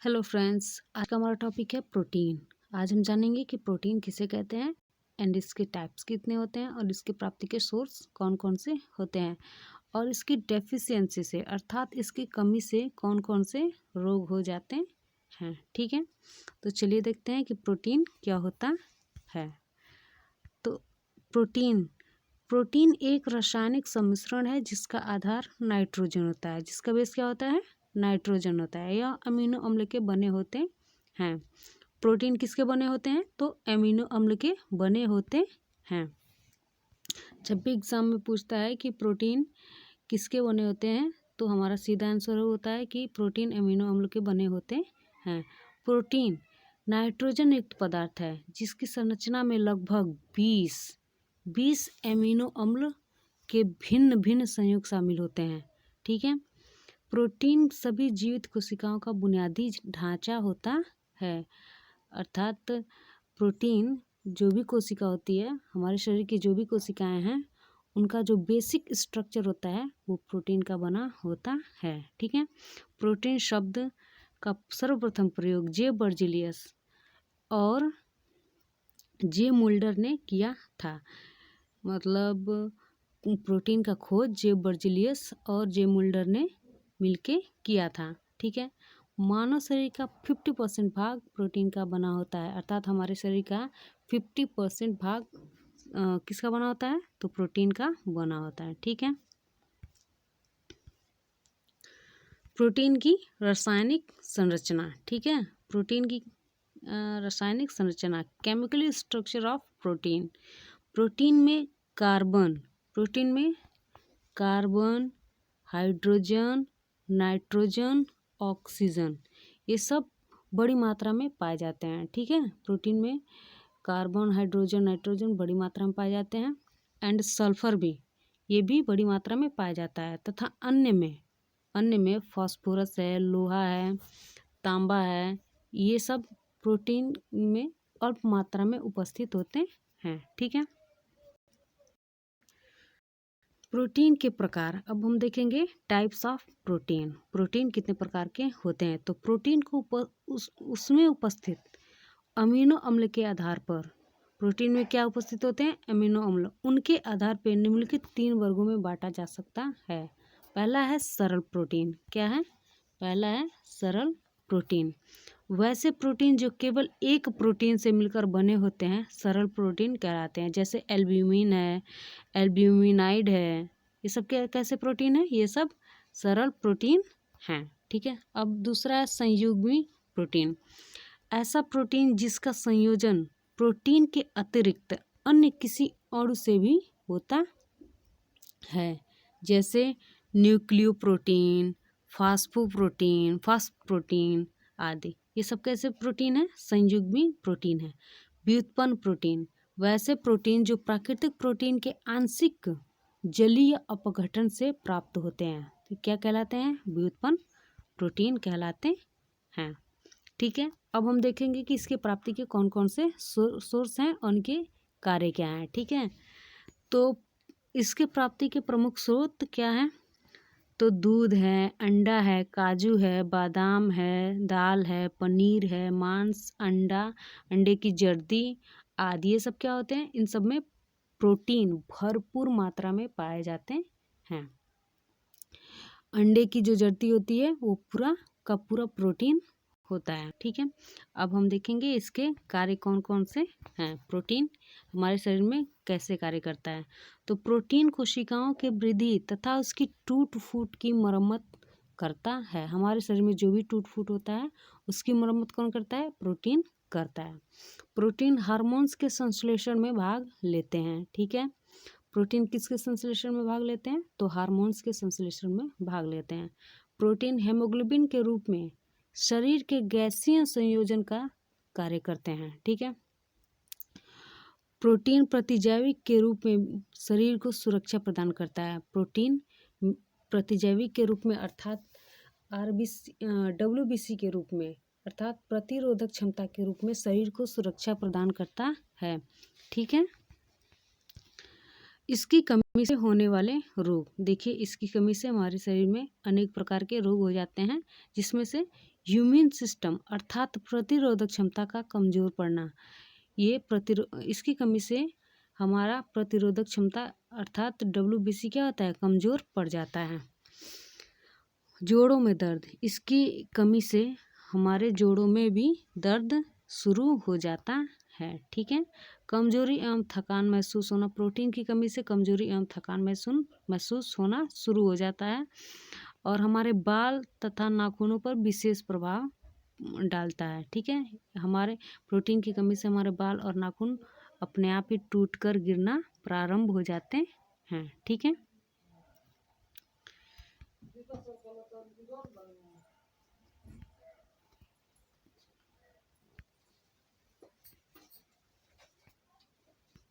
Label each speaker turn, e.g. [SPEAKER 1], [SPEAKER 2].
[SPEAKER 1] Hello friends, आज का हमारा टॉपिक है प्रोटीन। आज हम जानेंगे कि प्रोटीन किसे कहते हैं एंड इसके टाइप्स कितने होते हैं और इसकी प्राप्ति के सोर्स कौन कौन से होते हैं और इसकी डेफिशिएंसी से अर्थात इसकी कमी से कौन कौन से रोग हो जाते हैं। ठीक है, तो चलिए देखते हैं कि प्रोटीन क्या होता है। तो प्रोटीन प्रोटीन एक रासायनिक सम्मिश्रण है जिसका आधार नाइट्रोजन होता है। जिसका बेस क्या होता है? नाइट्रोजन होता है। यह अमीनो अम्ल के बने होते हैं। प्रोटीन किसके बने होते हैं? तो अमीनो अम्ल के बने होते हैं। जब भी एग्जाम में पूछता है कि प्रोटीन किसके बने होते हैं तो हमारा सीधा आंसर होता है कि प्रोटीन अमीनो अम्ल के बने होते हैं। प्रोटीन नाइट्रोजन युक्त पदार्थ है जिसकी संरचना में लगभग 20 एमिनो अम्ल के भिन्न भिन्न संयुग शामिल होते हैं। ठीक है, प्रोटीन सभी जीवित कोशिकाओं का बुनियादी ढांचा होता है। अर्थात प्रोटीन जो भी कोशिका होती है, हमारे शरीर की जो भी कोशिकाएं हैं, उनका जो बेसिक स्ट्रक्चर होता है वो प्रोटीन का बना होता है। ठीक है, प्रोटीन शब्द का सर्वप्रथम प्रयोग जे बर्जीलियस और जे मुल्डर ने किया था। मतलब प्रोटीन का खोज जे बर्जीलियस और जे मुल्डर ने मिलके किया था। ठीक है, मानव शरीर का 50% भाग प्रोटीन का बना होता है। अर्थात हमारे शरीर का 50% भाग किसका बना होता है? तो प्रोटीन का बना होता है। ठीक है, प्रोटीन की रासायनिक संरचना। ठीक है, प्रोटीन की रासायनिक संरचना, chemical structure of protein. Protein में कार्बन, हाइड्रोजन, नाइट्रोजन, ऑक्सीजन, ये सब बड़ी मात्रा में पाए जाते हैं। ठीक है, प्रोटीन में कार्बन, हाइड्रोजन, नाइट्रोजन बड़ी मात्रा में पाए जाते हैं एंड सल्फर भी, ये भी बड़ी मात्रा में पाया जाता है। तथा अन्य में फास्फोरस है, लोहा है, तांबा है, ये सब प्रोटीन में अल्प मात्रा में उपस्थित होते हैं। ठीक है, प्रोटीन के प्रकार अब हम देखेंगे। टाइप्स ऑफ प्रोटीन, प्रोटीन कितने प्रकार के होते हैं। तो प्रोटीन को उसमें उपस्थित अमीनो अम्ल के आधार पर, प्रोटीन में क्या उपस्थित होते हैं? अमीनो अम्ल। उनके आधार पर निम्नलिखित 3 वर्गों में बांटा जा सकता है। पहला है सरल प्रोटीन। क्या है? पहला है सरल प्रोटीन। वैसे प्रोटीन जो केवल एक प्रोटीन से मिलकर बने होते हैं सरल प्रोटीन कहलाते हैं। जैसे एल्ब्यूमिन है, एल्ब्यूमिनाइड है, ये सब कैसे प्रोटीन है? ये सब सरल प्रोटीन हैं। ठीक है, अब दूसरा है संयुग्मी प्रोटीन। ऐसा प्रोटीन जिसका संयोजन प्रोटीन के अतिरिक्त अन्य किसी अणु से भी होता है। जैसे न्यूक्लियोप्रोटीन, फास्फोप्रोटीन आदि, ये सब कैसे प्रोटीन है? संयुग्मी प्रोटीन है। व्युत्पन्न प्रोटीन, वैसे प्रोटीन जो प्राकृतिक प्रोटीन के आंशिक जलीय अपघटन से प्राप्त होते हैं, तो क्या कहलाते हैं? व्युत्पन्न प्रोटीन कहलाते हैं। ठीक है, अब हम देखेंगे कि इसके प्राप्ति के कौन कौन से सोर्स हैं और उनके कार्य क्या हैं। ठीक है, तो इसके प्राप्ति के प्रमुख स्रोत क्या हैं? तो दूध है, अंडा है, काजू है, बादाम है, दाल है, पनीर है, मांस, अंडे की जर्दी आदि, ये सब क्या होते हैं? इन सब में प्रोटीन भरपूर मात्रा में पाए जाते हैं। अंडे की जो जर्दी होती है वो पूरा का पूरा प्रोटीन होता है। ठीक है, अब हम देखेंगे इसके कार्य कौन कौन से हैं। प्रोटीन हमारे शरीर में कैसे कार्य करता है। तो प्रोटीन कोशिकाओं के वृद्धि तथा उसकी टूट फूट की मरम्मत करता है। हमारे शरीर में जो भी टूट फूट होता है उसकी मरम्मत कौन करता है? प्रोटीन करता है। प्रोटीन हार्मोन्स के संश्लेषण में भाग लेते हैं। ठीक है, प्रोटीन किसके संश्लेषण में भाग लेते हैं? तो हार्मोन्स के संश्लेषण में भाग लेते हैं। प्रोटीन हेमोग्लोबिन के रूप में शरीर के गैसीय संयोजन का कार्य करते हैं। ठीक है, प्रोटीन प्रतिजैविक के रूप में शरीर को सुरक्षा प्रदान करता है। प्रोटीन प्रतिजैविक के रूप में अर्थात WBC के रूप में अर्थात प्रतिरोधक क्षमता के रूप में शरीर को सुरक्षा प्रदान करता है। ठीक है, इसकी कमी से होने वाले रोग, देखिए इसकी कमी से हमारे शरीर में अनेक प्रकार के रोग हो जाते हैं, जिसमें से इम्यून सिस्टम अर्थात प्रतिरोधक क्षमता का कमज़ोर पड़ना, ये इसकी कमी से हमारा प्रतिरोधक क्षमता अर्थात WBC क्या होता है, कमज़ोर पड़ जाता है। जोड़ों में दर्द, इसकी कमी से हमारे जोड़ों में भी दर्द शुरू हो जाता है। ठीक है। कमजोरी एवं थकान महसूस होना, प्रोटीन की कमी से कमजोरी एवं थकान महसूस होना शुरू हो जाता है और हमारे बाल तथा नाखूनों पर विशेष प्रभाव डालता है। ठीक है। हमारे प्रोटीन की कमी से हमारे बाल और नाखून अपने आप ही टूटकर गिरना प्रारंभ हो जाते हैं। ठीक है।